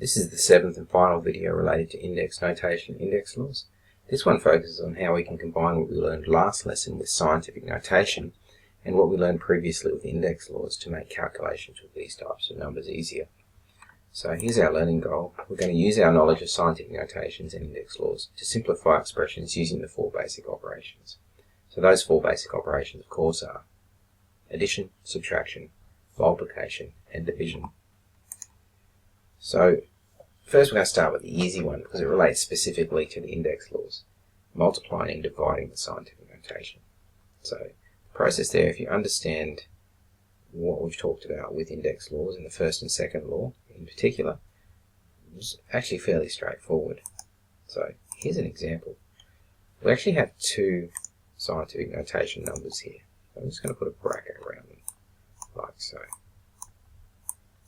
This is the 7th and final video related to index notation and index laws. This one focuses on how we can combine what we learned last lesson with scientific notation and what we learned previously with index laws to make calculations with these types of numbers easier. So here's our learning goal. We're going to use our knowledge of scientific notations and index laws to simplify expressions using the 4 basic operations. So those 4 basic operations, of course, are addition, subtraction, multiplication, and division. So first we're going to start with the easy one because it relates specifically to the index laws, multiplying and dividing the scientific notation. So the process there, if you understand what we've talked about with index laws in the first and second law in particular, is actually fairly straightforward. So here's an example. We actually have 2 scientific notation numbers here. I'm just going to put a bracket around them, like so.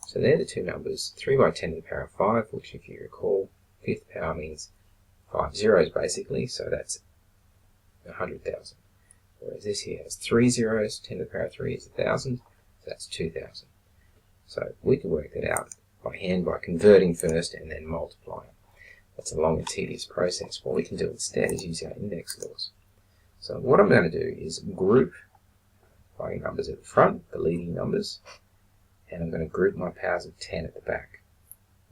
So they're the 2 numbers, 3 by 10 to the power of 5, which if you recall, 5th power means 5 zeros basically, so that's 100,000. Whereas this here has 3 zeros, 10 to the power of 3 is 1,000, so that's 2,000. So we can work that out by hand by converting first and then multiplying. That's a long and tedious process. What we can do instead is use our index laws. So what I'm going to do is group my numbers at the front, the leading numbers, and I'm going to group my powers of 10 at the back.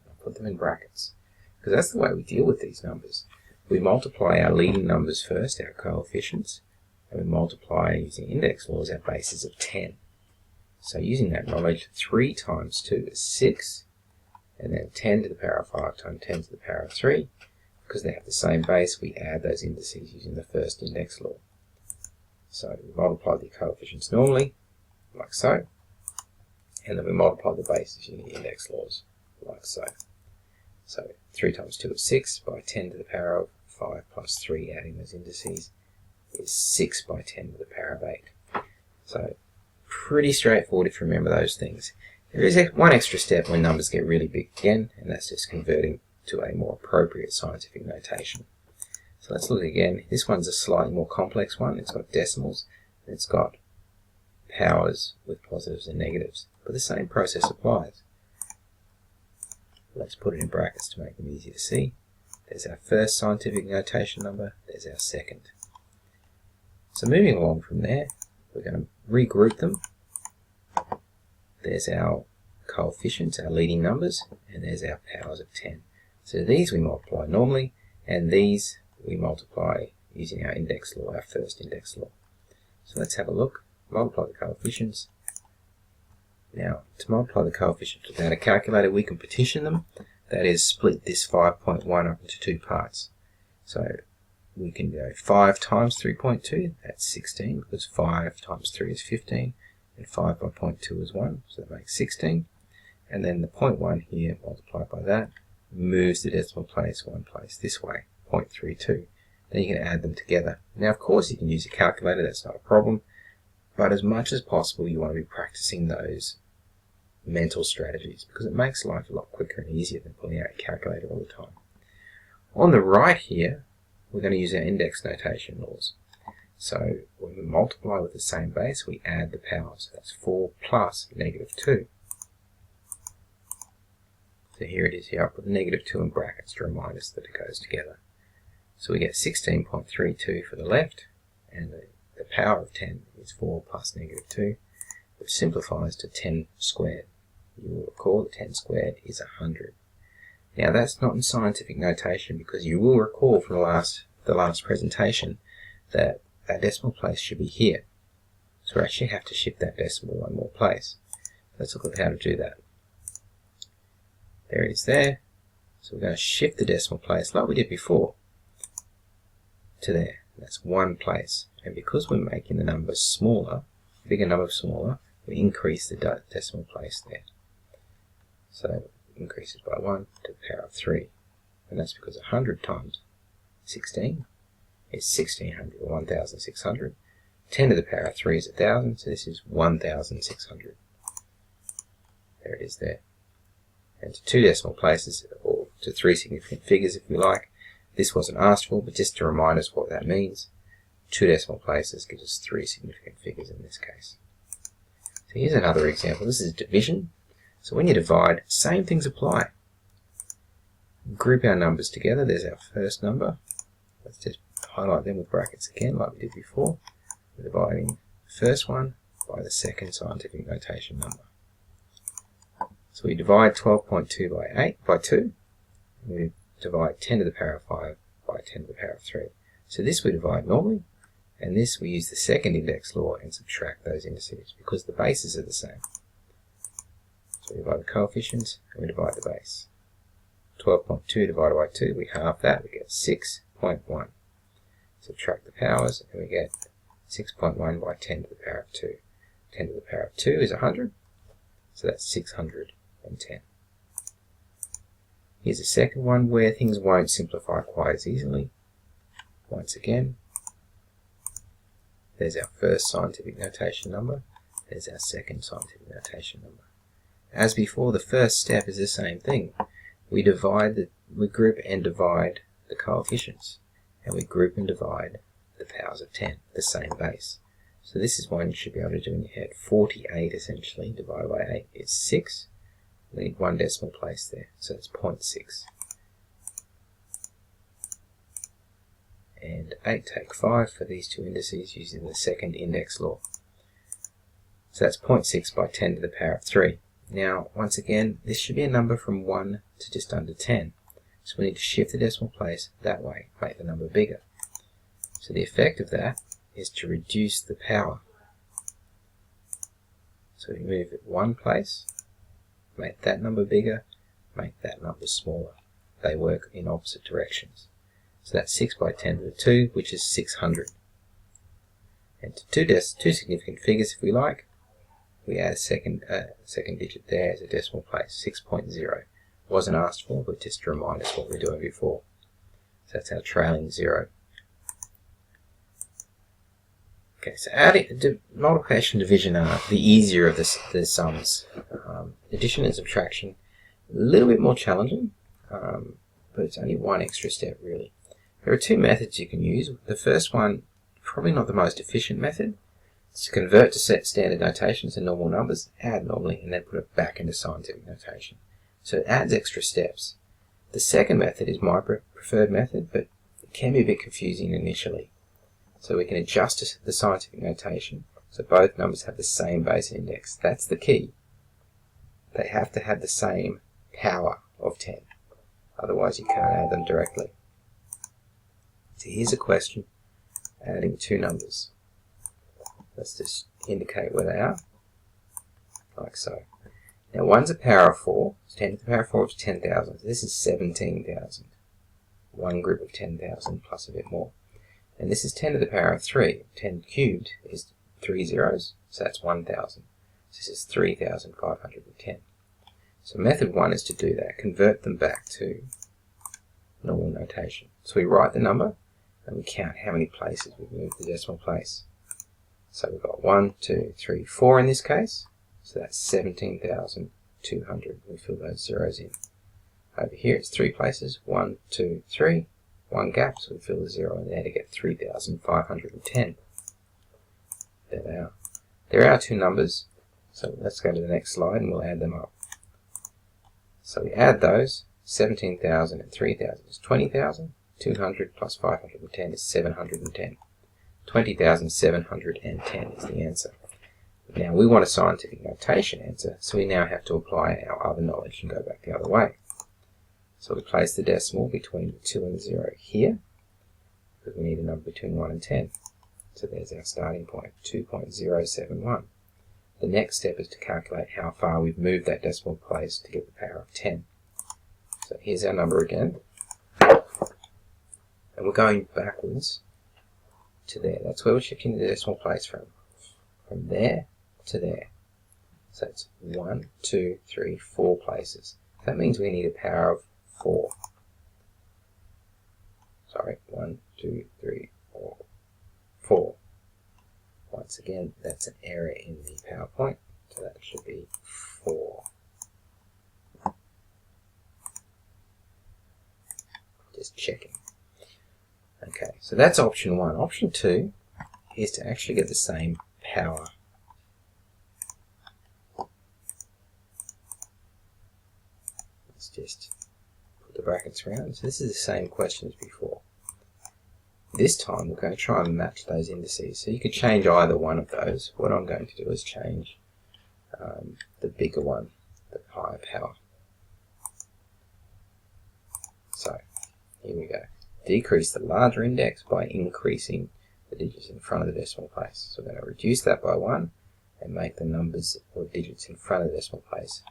I'll put them in brackets, because that's the way we deal with these numbers. We multiply our leading numbers first, our coefficients, and we multiply using index laws our bases of 10. So using that knowledge, 3 times 2 is 6, and then 10 to the power of 5 times 10 to the power of 3. Because they have the same base, we add those indices using the first index law. So we multiply the coefficients normally, like so, and then we multiply the bases using the index laws, like so. So 3 times 2 is 6 by 10 to the power of 5 plus 3, adding those indices, is 6 by 10 to the power of 8. So pretty straightforward if you remember those things. There is one extra step when numbers get really big again, and that's just converting to a more appropriate scientific notation. So let's look again. This one's a slightly more complex one. It's got decimals, and it's got powers with positives and negatives. But the same process applies. Let's put it in brackets to make them easy to see. There's our first scientific notation number. There's our second. So moving along from there, we're going to regroup them. There's our coefficients, our leading numbers, and there's our powers of 10. So these we multiply normally, and these we multiply using our index law, our first index law. So let's have a look. Multiply the coefficients. Now, to multiply the coefficients without a calculator, we can partition them. That is, split this 5.1 up into 2 parts. So we can go 5 times 3.2, that's 16, because 5 times 3 is 15, and 5 by 0.2 is 1, so that makes 16. And then the 0.1 here, multiplied by that, moves the decimal place 1 place this way, 0.32. Then you can add them together. Now, of course, you can use a calculator, that's not a problem. But as much as possible, you want to be practicing those mental strategies because it makes life a lot quicker and easier than pulling out a calculator all the time. On the right here, we're going to use our index notation laws. So when we multiply with the same base, we add the powers. So that's 4 plus negative 2. So here it is here. I'll put the negative 2 in brackets to remind us that it goes together. So we get 16.32 for the left, and the power of 10 is 4 plus negative 2, which simplifies to 10 squared. You will recall that 10 squared is 100. Now that's not in scientific notation because you will recall from the last presentation that our decimal place should be here. So we actually have to shift that decimal one more place. Let's look at how to do that. There it is there. So we're going to shift the decimal place like we did before to there. That's 1 place. And because we're making the number smaller, bigger number smaller, we increase the decimal place there. So it increases by 1 to the power of 3. And that's because 100 times 16 is 1600 or 1600. 10 to the power of 3 is 1000, so this is 1600. There it is there. And to 2 decimal places, or to 3 significant figures if you like. This wasn't asked for, but just to remind us what that means. 2 decimal places gives us 3 significant figures in this case. So here's another example. This is division. So when you divide, same things apply. Group our numbers together. There's our first number. Let's just highlight them with brackets again like we did before. We're dividing the first one by the second scientific notation number. So we divide 12.2 by 2. We divide 10 to the power of 5 by 10 to the power of 3. So this we divide normally, and this we use the second index law and subtract those indices because the bases are the same. So we divide the coefficients and we divide the base. 12.2 divided by 2, we halve that, we get 6.1. Subtract the powers and we get 6.1 by 10 to the power of 2. 10 to the power of 2 is 100, so that's 610. Here's a second one where things won't simplify quite as easily. Once again, there's our first scientific notation number, there's our second scientific notation number. As before, the first step is the same thing. We group and divide the coefficients, and we group and divide the powers of 10, the same base. So this is one you should be able to do in your head. 48 essentially divided by 8 is 6. We need one decimal place there, so it's 0.6. And 8 take 5 for these two indices using the second index law. So that's 0.6 by 10 to the power of 3. Now, once again, this should be a number from 1 to just under 10. So we need to shift the decimal place that way, make the number bigger. So the effect of that is to reduce the power. So we move it one place, make that number bigger, make that number smaller. They work in opposite directions. So that's 6 by 10 to the 2, which is 600. And to two significant figures, if we like, we add a second digit there as a decimal place, 6.0. Wasn't asked for, but just to remind us what we were doing before. So that's our trailing 0. Okay, so multiplication and division are the easier of the sums. Addition and subtraction, a little bit more challenging, but it's only one extra step really. There are two methods you can use. The first one, probably not the most efficient method, is to convert to set standard notations and normal numbers, add normally, and then put it back into scientific notation. So it adds extra steps. The second method is my preferred method, but it can be a bit confusing initially. So we can adjust the scientific notation so both numbers have the same base index. That's the key. They have to have the same power of 10. Otherwise you can't add them directly. So here's a question adding two numbers. Let's just indicate where they are, like so. Now one's a power of 4, so 10 to the power of 4 is 10,000. This is 17,000. One group of 10,000 plus a bit more. And this is 10 to the power of 3. 10 cubed is 3 zeros, so that's 1,000. So this is 3,510. So method 1 is to do that, convert them back to normal notation. So we write the number, and we count how many places we've moved the decimal place. So we've got 1, 2, 3, 4 in this case, so that's 17,200. We fill those zeros in. Over here it's 3 places, 1, 2, 3. One gap, so we fill the 0 in there to get 3,510. There they are. There are two numbers, so let's go to the next slide and we'll add them up. So we add those, 17,000 and 3,000 is 20,000, 200 plus 510 is 710. 20,710 is the answer. Now we want a scientific notation answer, so we now have to apply our other knowledge and go back the other way. So we place the decimal between the 2 and the 0 here, because we need a number between 1 and 10. So there's our starting point, 2.071. The next step is to calculate how far we've moved that decimal place to get the power of 10. So here's our number again. And we're going backwards to there. That's where we're shifting the decimal place from there to there. So it's 1, 2, 3, 4 places. That means we need a power of 4. Sorry, 1, 2, 3, 4. 4. Once again, that's an error in the PowerPoint, so that should be 4. Just checking. Okay, so that's option 1. Option 2 is to actually get the same power. Let's just put the brackets around. So this is the same question as before. This time we're going to try and match those indices. So you could change either one of those. What I'm going to do is change the bigger one, the higher power. So here we go. Decrease the larger index by increasing the digits in front of the decimal place. So we're going to reduce that by 1 and make the numbers or digits in front of the decimal place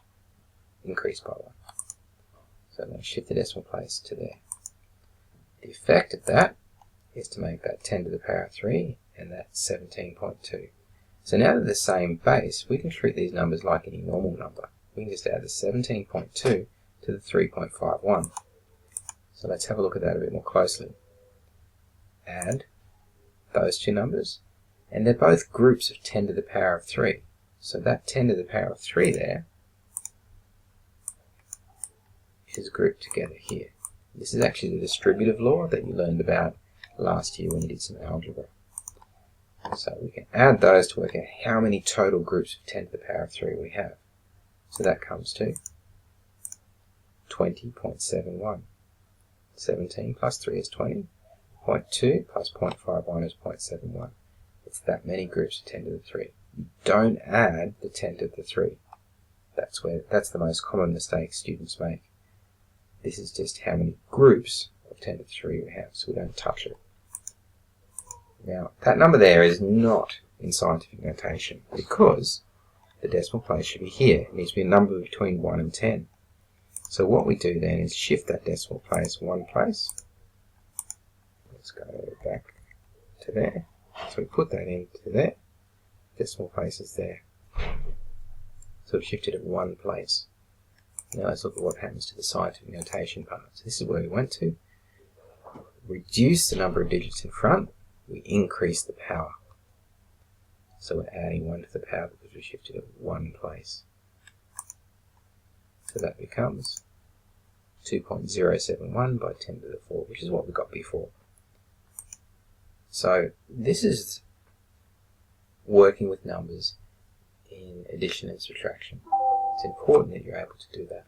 increase by 1. So I'm going to shift the decimal place to there. The effect of that is to make that 10 to the power of 3 and that 17.2. So now they're the same base, we can treat these numbers like any normal number. We can just add the 17.2 to the 3.51. So let's have a look at that a bit more closely. Add those two numbers, and they're both groups of 10 to the power of 3. So that 10 to the power of 3 there is grouped together here. This is actually the distributive law that you learned about last year when you did some algebra. So we can add those to work out how many total groups of 10 to the power of 3 we have. So that comes to 20.71. 17 plus 3 is 20. 0.2 plus 0.51 is 0.71. It's that many groups of 10 to the 3. You don't add the 10 to the 3. That's the most common mistake students make. This is just how many groups of 10 to the 3 we have, so we don't touch it. Now, that number there is not in scientific notation because the decimal place should be here. It needs to be a number between 1 and 10. So what we do then is shift that decimal place one place. Let's go back to there. So we put that into there. Decimal place is there. So we've shifted it one place. Now let's look at what happens to the scientific notation part. So this is where we went to. Reduce the number of digits in front. We increase the power. So we're adding 1 to the power because we shifted it one place. So that becomes 2.071 by 10 to the 4, which is what we got before. So this is working with numbers in addition and subtraction. It's important that you're able to do that.